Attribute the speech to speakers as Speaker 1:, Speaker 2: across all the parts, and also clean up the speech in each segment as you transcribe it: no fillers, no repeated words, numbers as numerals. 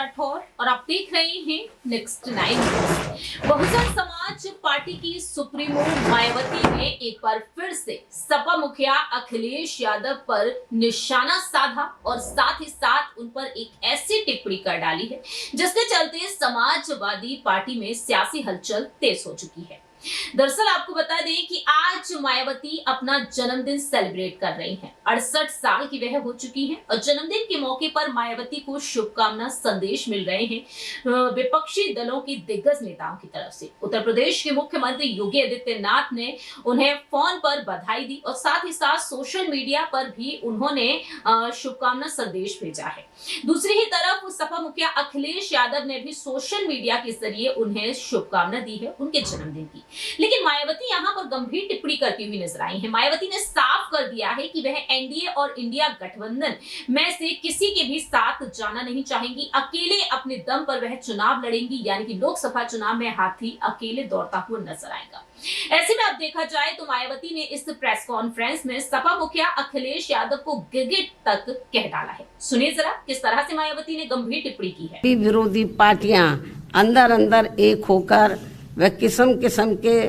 Speaker 1: राठौर और आप देख रहे हैं नेक्स्ट 9। बहुजन समाज पार्टी की सुप्रीमो मायावती ने एक बार फिर से सपा मुखिया अखिलेश यादव पर निशाना साधा और साथ ही साथ उन पर एक ऐसी टिप्पणी कर डाली है जिसके चलते समाजवादी पार्टी में सियासी हलचल तेज हो चुकी है। दरअसल आपको बता दें कि आज मायावती अपना जन्मदिन सेलिब्रेट कर रही हैं। 68 साल की वह हो चुकी हैं और जन्मदिन के मौके पर मायावती को शुभकामना संदेश मिल रहे हैं विपक्षी दलों की दिग्गज नेताओं की तरफ से। उत्तर प्रदेश के मुख्यमंत्री योगी आदित्यनाथ ने उन्हें फोन पर बधाई दी और साथ ही साथ सोशल मीडिया पर भी उन्होंने शुभकामना संदेश भेजा है। दूसरी ही तरफ सपा मुखिया अखिलेश यादव ने भी सोशल मीडिया के जरिए उन्हें शुभकामना दी है उनके जन्मदिन की। लेकिन मायावती यहां पर गंभीर टिप्पणी करती हुई नजर आई है। मायावती ने साफ कर दिया है कि वह एनडीए और इंडिया गठबंधन में से किसी के भी साथ जाना नहीं चाहेंगी। अकेले अपने दम पर वह चुनाव लड़ेंगी, यानी कि लोकसभा चुनाव में हाथी अकेले दौड़ता हुआ नजर आएगा। ऐसे में अब देखा जाए तो मायावती ने इस प्रेस कॉन्फ्रेंस में सपा मुखिया अखिलेश यादव को गिरगिट तक कह डाला है। सुनिए जरा किस तरह से मायावती ने गंभीर टिप्पणी की है।
Speaker 2: विरोधी पार्टियां अंदर अंदर एक होकर व किस्म किस्म के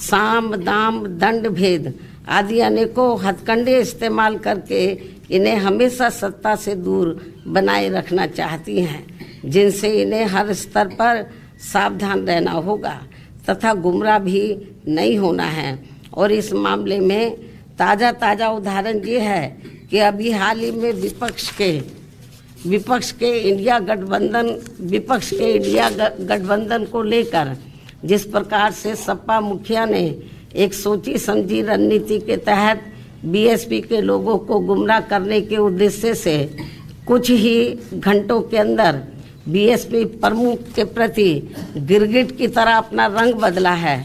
Speaker 2: साम दाम दंड भेद आदि अनेकों हथकंडे इस्तेमाल करके इन्हें हमेशा सत्ता से दूर बनाए रखना चाहती हैं, जिनसे इन्हें हर स्तर पर सावधान रहना होगा तथा गुमराह भी नहीं होना है। और इस मामले में ताज़ा उदाहरण ये है कि अभी हाल ही में विपक्ष के इंडिया गठबंधन को लेकर जिस प्रकार से सपा मुखिया ने एक सोची समझी रणनीति के तहत बीएसपी के लोगों को गुमराह करने के उद्देश्य से कुछ ही घंटों के अंदर बीएसपी प्रमुख के प्रति गिरगिट की तरह अपना रंग बदला है,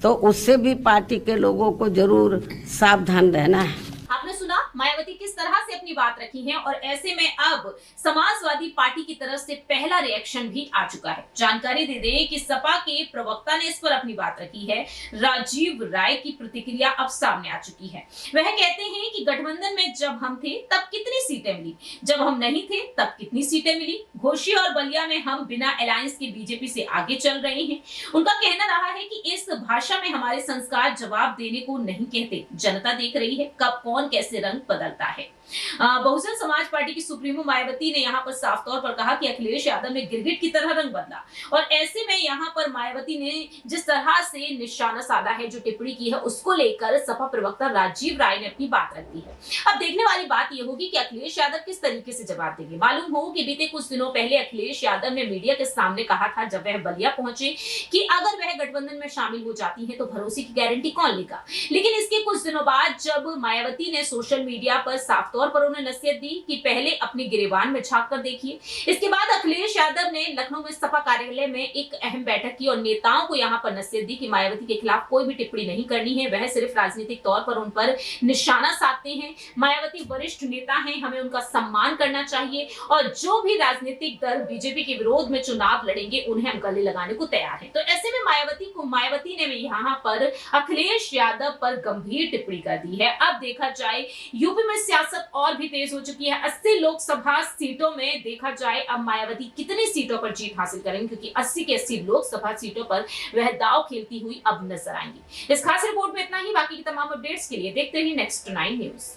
Speaker 2: तो उससे भी पार्टी के लोगों को जरूर सावधान रहना है।
Speaker 1: आपने सुना मायावती किस तरह से अपनी बात रखी है और ऐसे में अब समाजवादी पार्टी की तरफ से पहला रिएक्शन भी आ चुका है। जानकारी दे दें कि सपा के प्रवक्ता ने इस पर अपनी बात रखी है। राजीव राय की प्रतिक्रिया अब सामने आ चुकी है। वह कहते हैं कि गठबंधन में जब हम थे तब कितनी सीटें मिली, जब हम नहीं थे तब कितनी सीटें मिली। घोषी और बलिया में हम बिना अलायंस के बीजेपी से आगे चल रहे हैं। उनका कहना रहा है कि इस भाषा में हमारे संस्कार जवाब देने को नहीं कहते, जनता देख रही है कब कौन कैसे रंग बदलता है। बहुजन समाज पार्टी की सुप्रीमो मायावती ने यहां पर साफ तौर पर कहा कि अखिलेश यादव ने गिरगिट की तरह रंग बदला और ऐसे में यहां पर मायावती ने जिस तरह से निशाना साधा है, जो टिप्पणी की है, उसको लेकर सपा प्रवक्ता राजीव राय ने अपनी बात रखी है। अब देखने वाली बात यह होगी कि अखिलेश यादव किस तरीके से जवाब देंगे। मालूम हो कि बीते कुछ दिनों पहले अखिलेश यादव ने मीडिया के सामने कहा था, जब वह बलिया पहुंचे, कि अगर वह गठबंधन में शामिल हो जाती है तो भरोसे की गारंटी कौन लेगा। लेकिन इसके कुछ दिनों बाद जब मायावती ने सोशल मीडिया पर साफ तौर पर उन्हें नसीहत दी कि पहले अपने गिरेबान में झांक कर देखिए। इसके बाद अखिलेश यादव ने लखनऊ में सपा कार्यालय में एक अहम बैठक की और नेताओं को यहां पर नसीहत दी कि मायावती के खिलाफ कोई भी टिप्पणी नहीं करनी है। वह सिर्फ राजनीतिक तौर पर उन पर निशाना साधते हैं। मायावती वरिष्ठ नेता हैं, हमें उनका सम्मान करना चाहिए और जो भी राजनीतिक दल बीजेपी के विरोध में चुनाव लड़ेंगे उन्हें हम गले लगाने को तैयार हैं। तो ऐसे में मायावती ने भी यहाँ पर अखिलेश यादव पर गंभीर टिप्पणी कर दी है। अब देखा जाए यूपी में सियासत और भी तेज हो चुकी है। 80 लोकसभा सीटों में देखा जाए अब मायावती कितनी सीटों पर जीत हासिल करेंगी, क्योंकि 80 के 80 लोकसभा सीटों पर वह दांव खेलती हुई अब नजर आएंगी। इस खास रिपोर्ट में इतना ही। बाकी की तमाम अपडेट्स के लिए देखते रहिए नेक्स्ट 9 न्यूज।